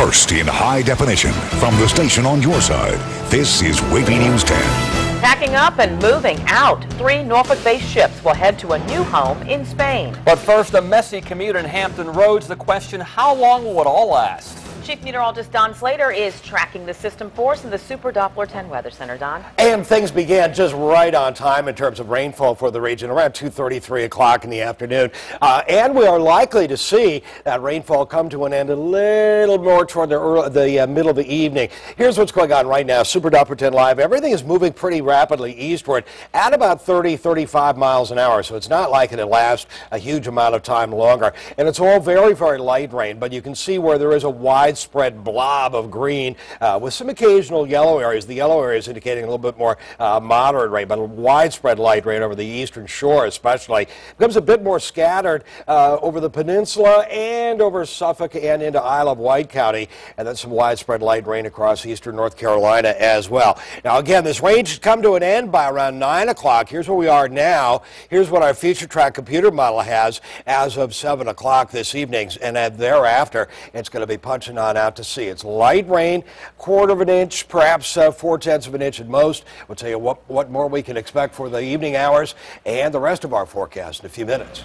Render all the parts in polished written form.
first in high definition from the station on your side. This is WAVY News 10. Packing up and moving out, 3 Norfolk-based ships will head to a new home in Spain. But first, a messy commute in Hampton Roads. The question, how long will it all last? Chief Meteorologist Don Slater is tracking the system for us in the Super Doppler 10 Weather Center. Don? And things began just right on time in terms of rainfall for the region around 2:30, 3 o'clock in the afternoon. And we are likely to see that rainfall come to an end a little more toward the middle of the evening. Here's what's going on right now. Super Doppler 10 Live. Everything is moving pretty rapidly eastward at about 30, 35 miles an hour. So it's not like it'll last a huge amount of time longer. And it's all very, very light rain. But you can see where there is a widespread blob of green with some occasional yellow areas. The yellow areas indicating a little bit more moderate rain, but widespread light rain over the eastern shore especially. Becomes a bit more scattered over the peninsula and over Suffolk and into Isle of Wight County, and then some widespread light rain across eastern North Carolina as well. Now again, this rain should come to an end by around 9 o'clock. Here's where we are now. Here's what our future track computer model has as of 7 o'clock this evening, and then thereafter it's going to be punching on out to sea. It's light rain, 1/4 of an inch, perhaps 4/10 of an inch at most. We'll tell you what more we can expect for the evening hours and the rest of our forecast in a few minutes.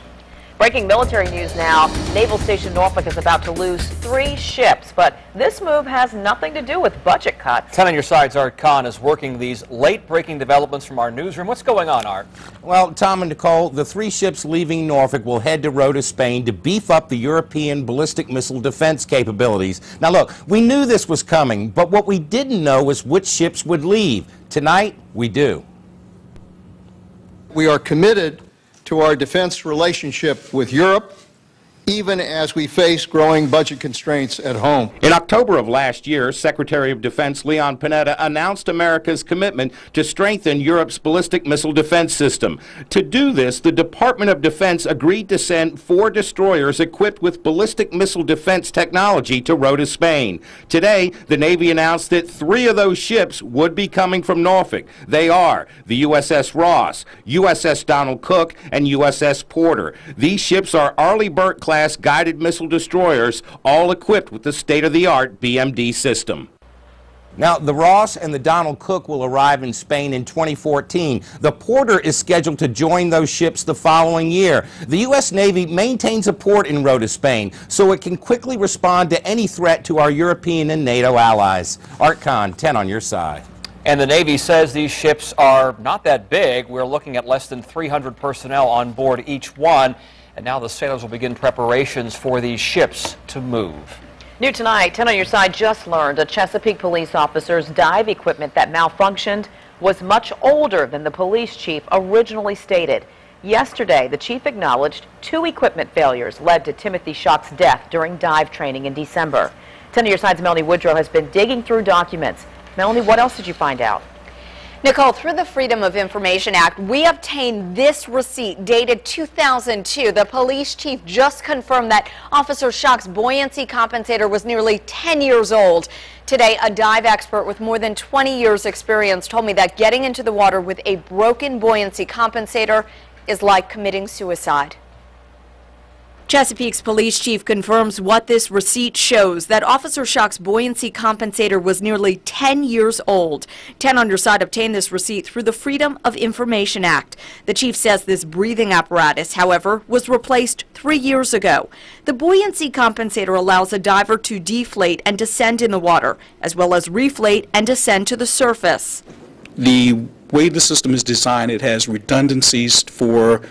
Breaking military news now. Naval Station Norfolk is about to lose 3 ships, but this move has nothing to do with budget cuts. 10 on your side's Art Kahn is working these late-breaking developments from our newsroom. What's going on, Art? Well, Tom and Nicole, the 3 ships leaving Norfolk will head to Rota, Spain to beef up the European ballistic missile defense capabilities. Now look, we knew this was coming, but what we didn't know was which ships would leave. Tonight, we do. We are committed to our defense relationship with Europe, even as we face growing budget constraints at home. In October of last year, Secretary of Defense Leon Panetta announced America's commitment to strengthen Europe's ballistic missile defense system. To do this, the Department of Defense agreed to send 4 destroyers equipped with ballistic missile defense technology to Rota, Spain. Today, the Navy announced that 3 of those ships would be coming from Norfolk. They are the USS Ross, USS Donald Cook, and USS Porter. These ships are Arleigh Burke-class guided missile destroyers, all equipped with the state-of-the-art BMD system. Now, the Ross and the Donald Cook will arrive in Spain in 2014. The Porter is scheduled to join those ships the following year. The U.S. Navy maintains a port in Rota, Spain, so it can quickly respond to any threat to our European and NATO allies. Art Kahn, 10 on your side. And the Navy says these ships are not that big. We're looking at less than 300 personnel on board each one. And now the sailors will begin preparations for these ships to move. New tonight, 10 on your side just learned a Chesapeake police officer's dive equipment that malfunctioned was much older than the police chief originally stated. Yesterday, the chief acknowledged 2 equipment failures led to Timothy Schock's death during dive training in December. 10 on your side's Melanie Woodrow has been digging through documents. Melanie, what else did you find out? Nicole, through the Freedom of Information Act, we obtained this receipt dated 2002. The police chief just confirmed that Officer Schock's buoyancy compensator was nearly 10 years old. Today, a dive expert with more than 20 years experience told me that getting into the water with a broken buoyancy compensator is like committing suicide. Chesapeake's police chief confirms what this receipt shows, that Officer Schock's buoyancy compensator was nearly 10 years old. 10 on your side obtained this receipt through the Freedom of Information Act. The chief says this breathing apparatus, however, was replaced 3 years ago. The buoyancy compensator allows a diver to deflate and descend in the water, as well as reflate and descend to the surface. The way the system is designed, it has redundancies for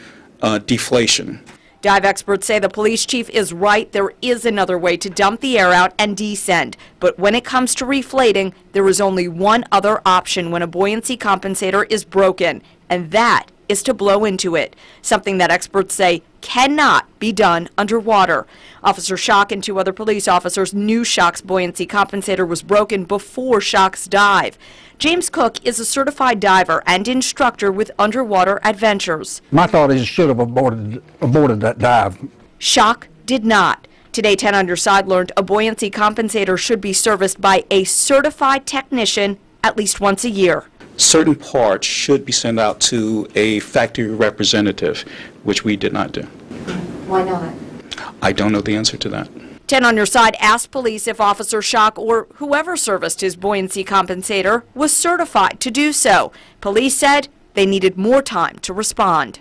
deflation. Dive experts say the police chief is right. There is another way to dump the air out and descend. But when it comes to reflating, there is only one other option when a buoyancy compensator is broken, and that is to blow into it, something that experts say cannot be done underwater. Officer Schock and 2 other police officers knew Schock's buoyancy compensator was broken before Schock's dive. James Cook is a certified diver and instructor with Underwater Adventures. My thought is you should have aborted that dive. Schock did not. Today, 10 on your side learned a buoyancy compensator should be serviced by a certified technician at least once a year. Certain parts should be sent out to a factory representative, which we did not do. Why not? I don't know the answer to that. 10 on Your Side asked police if Officer Schock or whoever serviced his buoyancy compensator was certified to do so. Police said they needed more time to respond.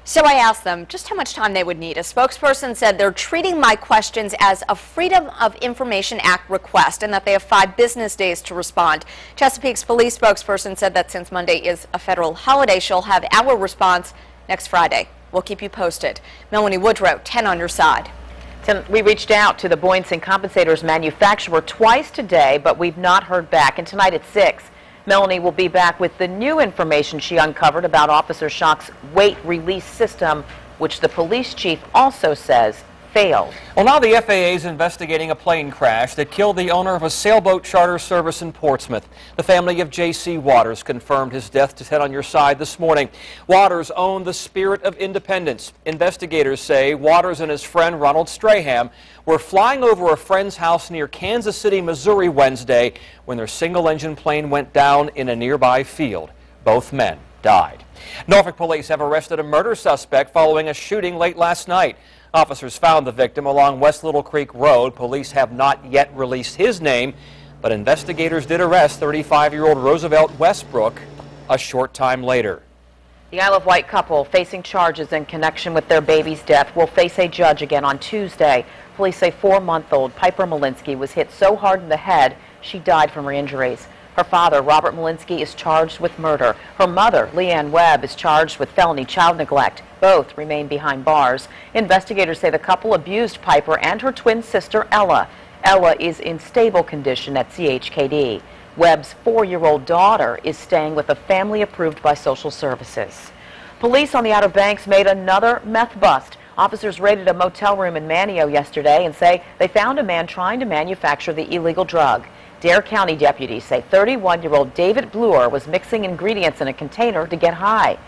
So I asked them just how much time they would need. A spokesperson said they're treating my questions as a Freedom of Information Act request and that they have 5 business days to respond. Chesapeake's police spokesperson said that since Monday is a federal holiday, she'll have our response next Friday. We'll keep you posted. Melanie Woodrow, 10 on Your Side. We reached out to the buoyancy compensators manufacturer twice today, but we've not heard back. And tonight at 6, Melanie will be back with the new information she uncovered about Officer Schock's weight release system, which the police chief also says failed. Well, now the FAA is investigating a plane crash that killed the owner of a sailboat charter service in Portsmouth. The family of J.C. Waters confirmed his death to 10 on Your Side this morning. Waters owned the Spirit of Independence. Investigators say Waters and his friend Ronald Strahan were flying over a friend's house near Kansas City, Missouri Wednesday when their single-engine plane went down in a nearby field. Both men died. Norfolk police have arrested a murder suspect following a shooting late last night. Officers found the victim along West Little Creek Road. Police have not yet released his name, but investigators did arrest 35-year-old Roosevelt Westbrook a short time later. The Isle of Wight couple facing charges in connection with their baby's death will face a judge again on Tuesday. Police say 4-month-old Piper Malinsky was hit so hard in the head she died from her injuries. Her father, Robert Malinsky, is charged with murder. Her mother, Leanne Webb, is charged with felony child neglect. Both remain behind bars. Investigators say the couple abused Piper and her twin sister, Ella. Ella is in stable condition at CHKD. Webb's 4-year-old daughter is staying with a family approved by social services. Police on the Outer Banks made another meth bust. Officers raided a motel room in Manio yesterday and say they found a man trying to manufacture the illegal drug. Dare County deputies say 31-year-old David Bluer was mixing ingredients in a container to get high.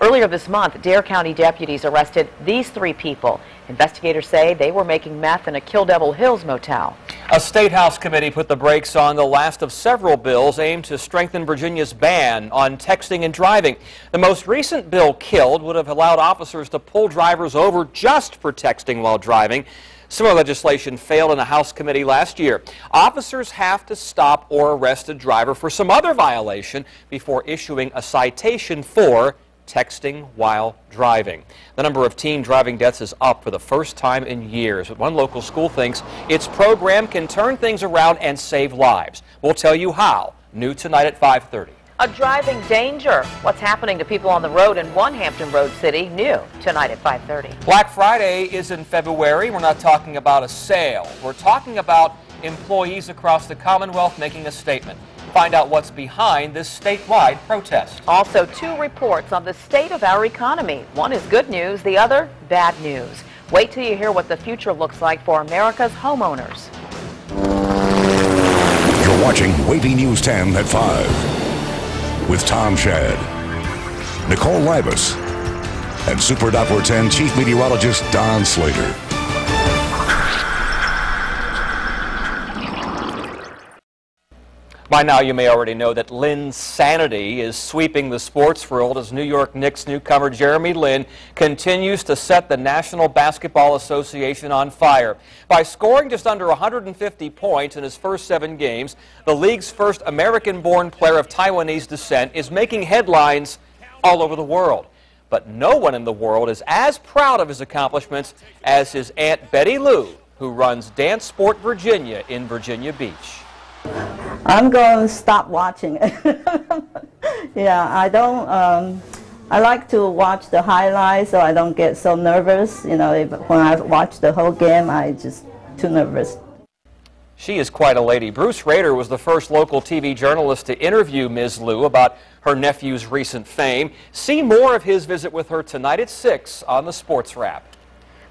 Earlier this month, Dare County deputies arrested these 3 people. Investigators say they were making meth in a Kill Devil Hills motel. A State House committee put the brakes on the last of several bills aimed to strengthen Virginia's ban on texting and driving. The most recent bill killed would have allowed officers to pull drivers over just for texting while driving. Similar legislation failed in a House committee last year. Officers have to stop or arrest a driver for some other violation before issuing a citation for texting while driving. The number of teen driving deaths is up for the first time in years. But one local school thinks its program can turn things around and save lives. We'll tell you how. New tonight at 5:30. A driving danger. What's happening to people on the road in one Hampton Road city? New tonight at 5:30. Black Friday is in February. We're not talking about a sale. We're talking about employees across the Commonwealth making a statement. Find out what's behind this statewide protest. Also, 2 reports on the state of our economy. One is good news, the other bad news. Wait till you hear what the future looks like for America's homeowners. You're watching WAVY News 10 at 5 with Tom Shad, Nicole Libas, and Super Doppler 10 Chief Meteorologist Don Slater. By now, you may already know that Linsanity is sweeping the sports world as New York Knicks newcomer Jeremy Lin continues to set the National Basketball Association on fire. By scoring just under 150 points in his first 7 games, the league's first American-born player of Taiwanese descent is making headlines all over the world. But no one in the world is as proud of his accomplishments as his Aunt Betty Lou, who runs Dance Sport Virginia in Virginia Beach. I'm going to stop watching it. Yeah, I don't, I like to watch the highlights so I don't get so nervous. You know, when I watch the whole game, I just too nervous. She is quite a lady. Bruce Rader was the first local TV journalist to interview Ms. Lou about her nephew's recent fame. See more of his visit with her tonight at 6 on the Sports Wrap.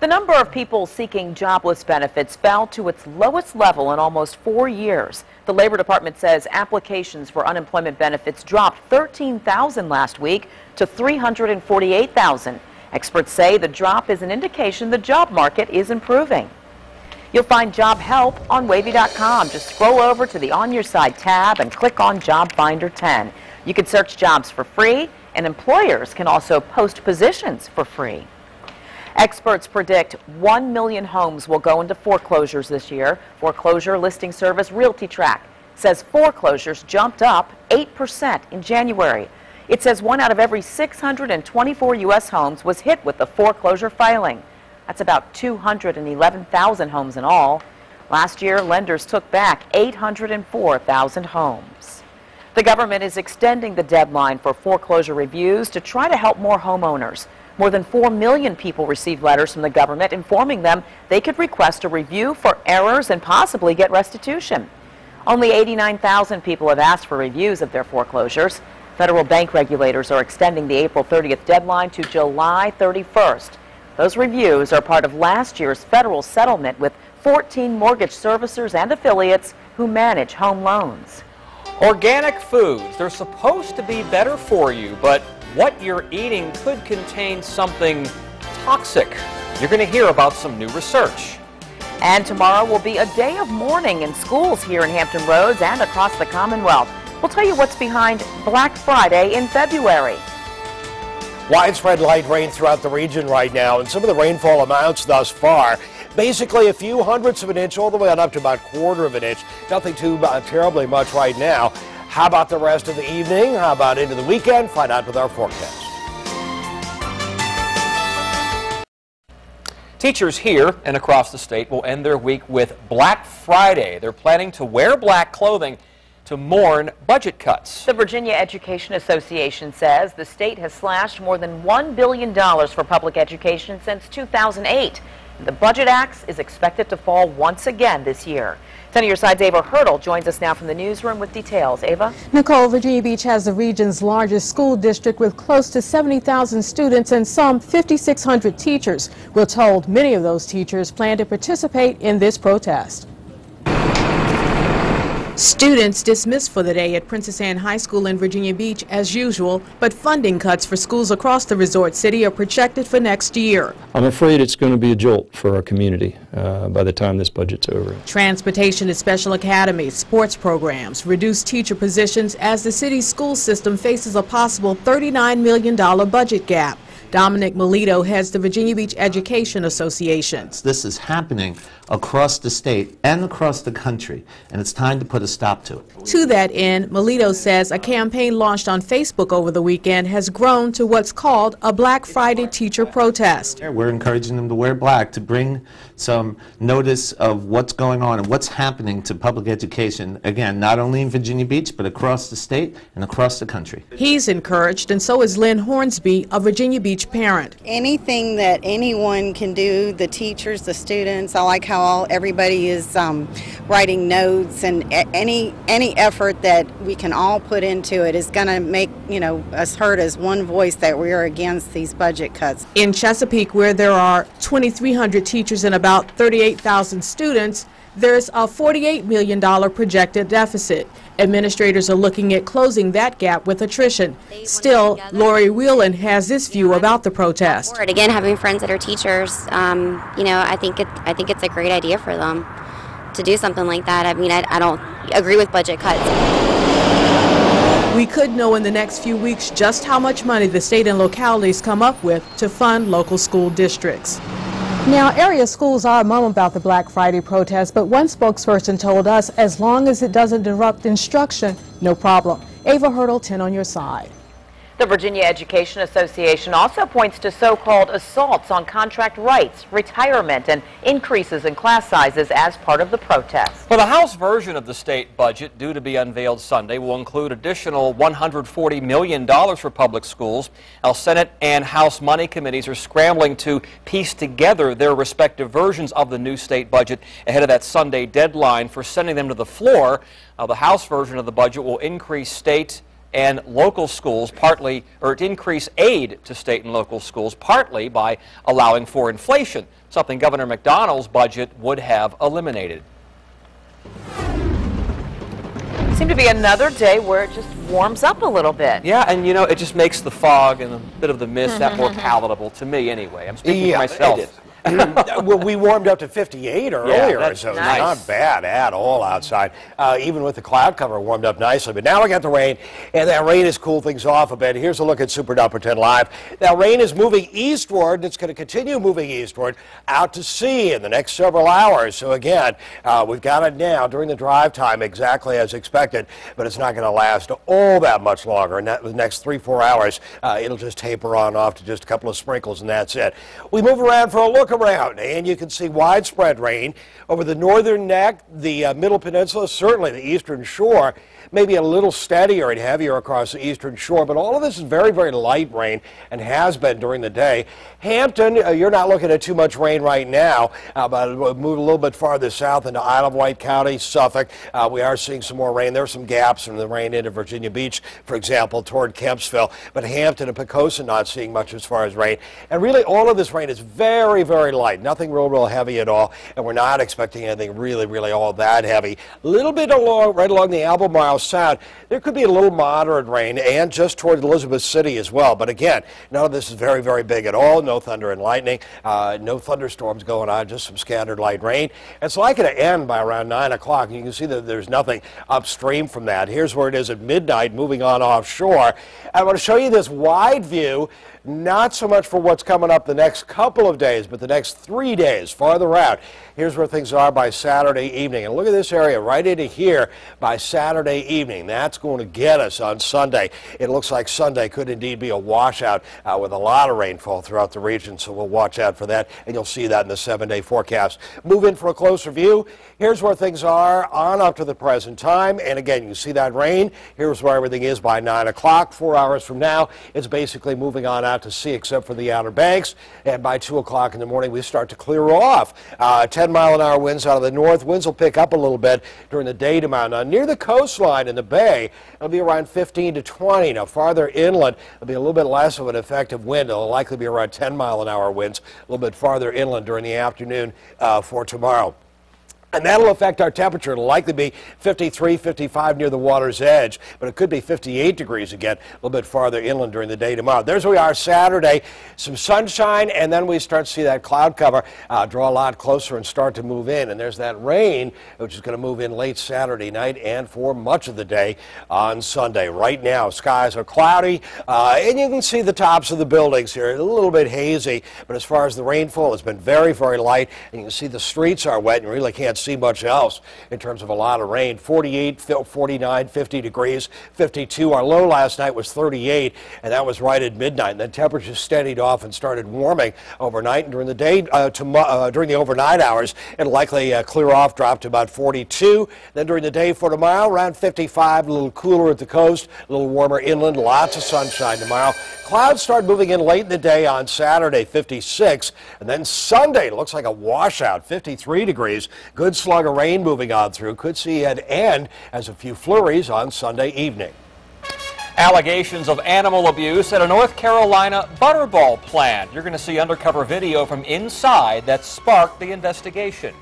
The number of people seeking jobless benefits fell to its lowest level in almost 4 years. The Labor Department says applications for unemployment benefits dropped 13,000 last week to 348,000. Experts say the drop is an indication the job market is improving. You'll find job help on WAVY.com. Just scroll over to the On Your Side tab and click on Job Finder 10. You can search jobs for free, and employers can also post positions for free. Experts predict 1 million homes will go into foreclosures this year. Foreclosure listing service RealtyTrack says foreclosures jumped up 8% in January. It says 1 out of every 624 U.S. homes was hit with a foreclosure filing. That's about 211,000 homes in all. Last year, lenders took back 804,000 homes. The government is extending the deadline for foreclosure reviews to try to help more homeowners. More than 4 million people received letters from the government informing them they could request a review for errors and possibly get restitution. Only 89,000 people have asked for reviews of their foreclosures. Federal bank regulators are extending the April 30th deadline to July 31st. Those reviews are part of last year's federal settlement with 14 mortgage servicers and affiliates who manage home loans. Organic foods, they're supposed to be better for you, but what you're eating could contain something toxic. You're going to hear about some new research. And tomorrow will be a day of mourning in schools here in Hampton Roads and across the Commonwealth. We'll tell you what's behind Black Friday in February. Widespread light rain throughout the region right now, and some of the rainfall amounts thus far, basically a few hundredths of an inch all the way on up to about a quarter of an inch. Nothing too terribly much right now. How about the rest of the evening? How about into the weekend? Find out with our forecast. Teachers here and across the state will end their week with Black Friday. They're planning to wear black clothing to mourn budget cuts. The Virginia Education Association says the state has slashed more than $1 billion for public education since 2008. The budget axe is expected to fall once again this year. 10 on your side's Ava Hurdle joins us now from the newsroom with details. Ava? Nicole, Virginia Beach has the region's largest school district with close to 70,000 students and some 5,600 teachers. We're told many of those teachers plan to participate in this protest. Students dismissed for the day at Princess Anne High School in Virginia Beach as usual, but funding cuts for schools across the resort city are projected for next year. I'm afraid it's going to be a jolt for our community by the time this budget's over. Transportation at special academies, sports programs, reduced teacher positions as the city's school system faces a possible $39 million budget gap. Dominic Melito heads the Virginia Beach Education Association. This is happening across the state and across the country, and it's time to put a stop to it. To that end, Melito says a campaign launched on Facebook over the weekend has grown to what's called a Black Friday teacher protest. We're encouraging them to wear black to bring some notice of what's going on and what's happening to public education, again, not only in Virginia Beach, but across the state and across the country. He's encouraged, and so is Lynn Hornsby, a Virginia Beach parent. Anything that anyone can do, the teachers, the students, I like how everybody is writing notes, and any effort that we can all put into it is going to make, us heard as one voice that we are against these budget cuts. In Chesapeake, where there are 2,300 teachers and about 38,000 students, there's a $48 million projected deficit. Administrators are looking at closing that gap with attrition. Still, Lori Whelan has this view about the protest. Again, having friends that are teachers, I think it's a great idea for them to do something like that. I mean, I don't agree with budget cuts. We could know in the next few weeks just how much money the state and localities come up with to fund local school districts. Now, area schools are mum about the Black Friday protest, but one spokesperson told us as long as it doesn't disrupt instruction, no problem. Ava Hurdle, 10 on your side. The Virginia Education Association also points to so-called assaults on contract rights, retirement, and increases in class sizes as part of the protest. Well, the House version of the state budget, due to be unveiled Sunday, will include additional $140 million for public schools. Now, Senate and House Money Committees are scrambling to piece together their respective versions of the new state budget ahead of that Sunday deadline for sending them to the floor. The House version of the budget will increase state and local schools partly, or to increase aid to state and local schools partly by allowing for inflation, something Governor McDonnell's budget would have eliminated. Seemed to be another day where it just warms up a little bit. Yeah, and it just makes the fog and a bit of the mist that more palatable to me anyway. I'm speaking for myself. Well, we warmed up to 58 earlier, that's so nice. not bad at all outside. Even with the cloud cover, warmed up nicely. But now we got the rain, and that rain has cooled things off a bit. Here's a look at Super Duper 10 Live. That rain is moving eastward, and it's going to continue moving eastward out to sea in the next several hours. So again, we've got it now during the drive time exactly as expected, but it's not going to last all that much longer. In the next 3-4 hours, it'll just taper on off to just a couple of sprinkles, and that's it. We move around for a look around, and you can see widespread rain over the northern neck, the middle peninsula, certainly the eastern shore, maybe a little steadier and heavier across the eastern shore, but all of this is very, very light rain and has been during the day. Hampton, you're not looking at too much rain right now, but we'll move a little bit farther south into Isle of Wight County, Suffolk. We are seeing some more rain. There are some gaps from the rain into Virginia Beach, for example, toward Kempsville, but Hampton and Pocosin not seeing much as far as rain. And really, all of this rain is very, very light, nothing real heavy at all, and we're not expecting anything really all that heavy. A little bit right along the Albemarle Sound, there could be a little moderate rain, and just toward Elizabeth City as well. But again, none of this is very, very big at all. No thunder and lightning, no thunderstorms going on, just some scattered light rain. It's likely to end by around 9 o'clock. You can see that there's nothing upstream from that. Here's where it is at midnight, moving on offshore. I want to show you this wide view, not so much for what's coming up the next couple of days, but the next 3 days farther out. Here's where things are by Saturday evening. And look at this area right into here by Saturday evening. That's going to get us on Sunday. It looks like Sunday could indeed be a washout with a lot of rainfall throughout the region, so we'll watch out for that, and you'll see that in the 7-day forecast. Move in for a closer view. Here's where things are on up to the present time, and again, you see that rain. Here's where everything is by 9 o'clock. 4 hours from now, it's basically moving on out to sea except for the Outer Banks, and by 2 o'clock in the morning, we start to clear off. 10-mile-an-hour winds out of the north. Winds will pick up a little bit during the day tomorrow. Now, near the coastline in the bay, it'll be around 15 to 20. Now, farther inland, it'll be a little bit less of an effective wind. It'll likely be around 10-mile-an-hour winds, a little bit farther inland during the afternoon for tomorrow. And that'll affect our temperature. It'll likely be 53, 55 near the water's edge, but it could be 58 degrees again, a little bit farther inland during the day tomorrow. There's where we are Saturday. Some sunshine, and then we start to see that cloud cover draw a lot closer and start to move in. And there's that rain, which is going to move in late Saturday night and for much of the day on Sunday. Right now, skies are cloudy, and you can see the tops of the buildings here. A little bit hazy, but as far as the rainfall, it's been very, very light. And you can see the streets are wet and you really can't see much else in terms of a lot of rain. 48, 49, 50 degrees, 52. Our low last night was 38, and that was right at midnight. And then temperatures steadied off and started warming overnight. And during the day, during the overnight hours, it'll likely clear off, drop to about 42. Then during the day for tomorrow, around 55, a little cooler at the coast, a little warmer inland, lots of sunshine tomorrow. Clouds start moving in late in the day on Saturday, 56. And then Sunday, it looks like a washout, 53 degrees. Good slug of rain moving on through. Could see it end as a few flurries on Sunday evening. Allegations of animal abuse at a North Carolina butterball plant. You're going to see undercover video from inside that sparked the investigation.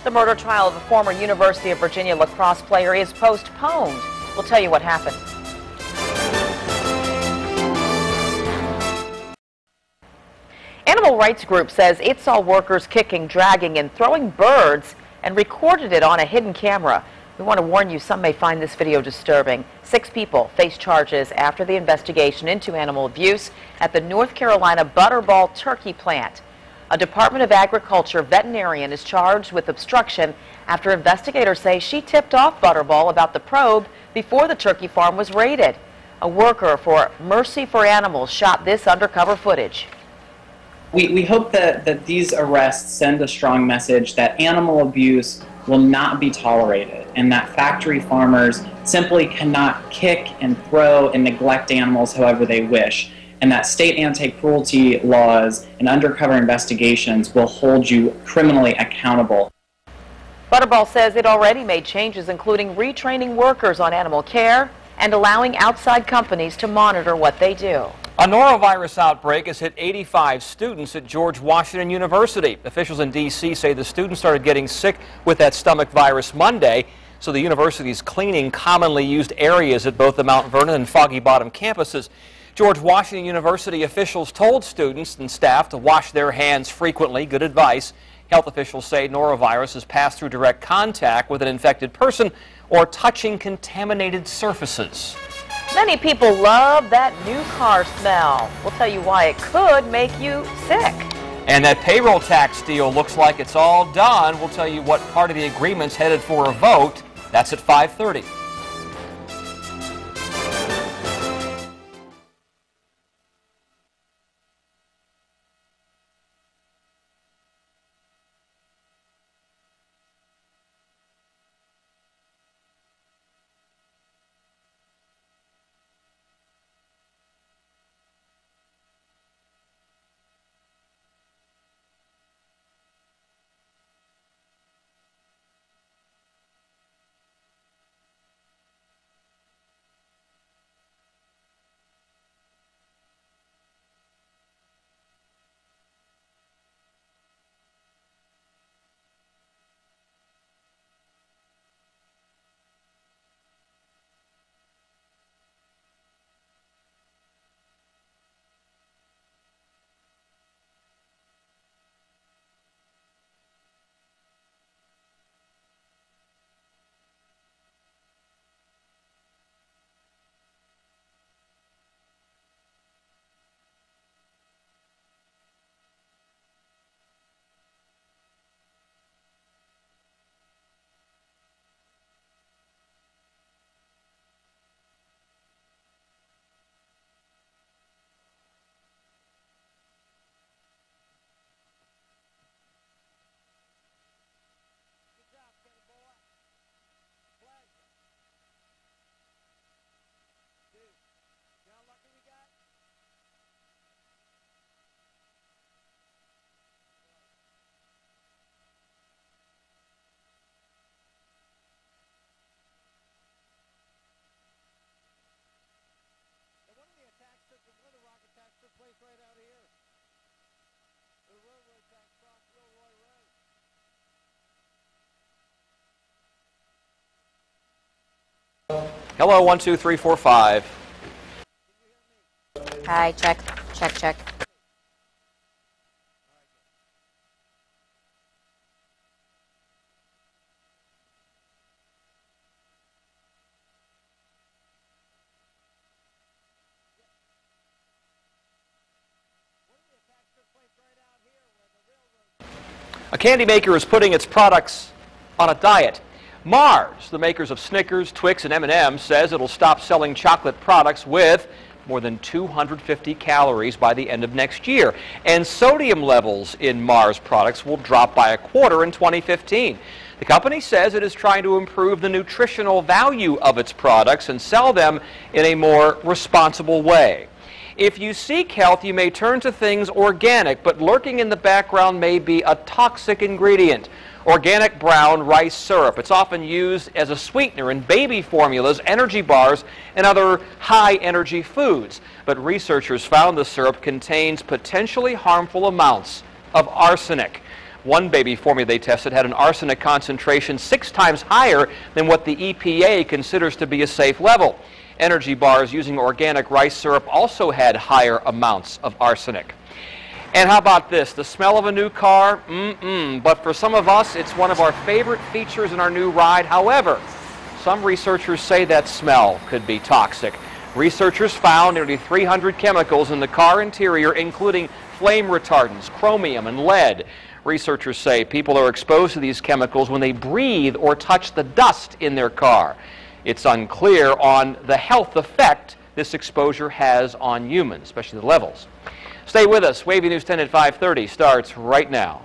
The murder trial of a former University of Virginia lacrosse player is postponed. We'll tell you what happened. Animal rights group says it saw workers kicking, dragging, and throwing birds and recorded it on a hidden camera. We want to warn you, some may find this video disturbing. 6 people face charges after the investigation into animal abuse at the North Carolina Butterball turkey plant. A Department of Agriculture veterinarian is charged with obstruction after investigators say she tipped off Butterball about the probe before the turkey farm was raided. A worker for Mercy for Animals shot this undercover footage. We hope that these arrests send a strong message that animal abuse will not be tolerated and that factory farmers simply cannot kick and throw and neglect animals however they wish, and that state anti-cruelty laws and undercover investigations will hold you criminally accountable. Butterball says it already made changes, including retraining workers on animal care and allowing outside companies to monitor what they do. A norovirus outbreak has hit 85 students at George Washington University. Officials in D.C. say the students started getting sick with that stomach virus Monday, so the university is cleaning commonly used areas at both the Mount Vernon and Foggy Bottom campuses. George Washington University officials told students and staff to wash their hands frequently. Good advice. Health officials say norovirus is passed through direct contact with an infected person or touching contaminated surfaces. Many people love that new car smell. We'll tell you why it could make you sick. And that payroll tax deal looks like it's all done. We'll tell you what part of the agreement's headed for a vote. That's at 5:30. Hello, 1, 2, 3, 4, 5. Hi, check. A candy maker is putting its products on a diet. Mars, the makers of Snickers, Twix, and M&M's, says it'll stop selling chocolate products with more than 250 calories by the end of next year. And sodium levels in Mars products will drop by a quarter in 2015. The company says it is trying to improve the nutritional value of its products and sell them in a more responsible way. If you seek health, you may turn to things organic, but lurking in the background may be a toxic ingredient. Organic brown rice syrup. It's often used as a sweetener in baby formulas, energy bars, and other high-energy foods. But researchers found the syrup contains potentially harmful amounts of arsenic. One baby formula they tested had an arsenic concentration 6 times higher than what the EPA considers to be a safe level. Energy bars using organic rice syrup also had higher amounts of arsenic. And how about this? The smell of a new car? But for some of us, it's one of our favorite features in our new ride. However, some researchers say that smell could be toxic. Researchers found nearly 300 chemicals in the car interior, including flame retardants, chromium, and lead. Researchers say people are exposed to these chemicals when they breathe or touch the dust in their car. It's unclear on the health effect this exposure has on humans, especially the levels. Stay with us. WAVY News 10 at 5:30 starts right now.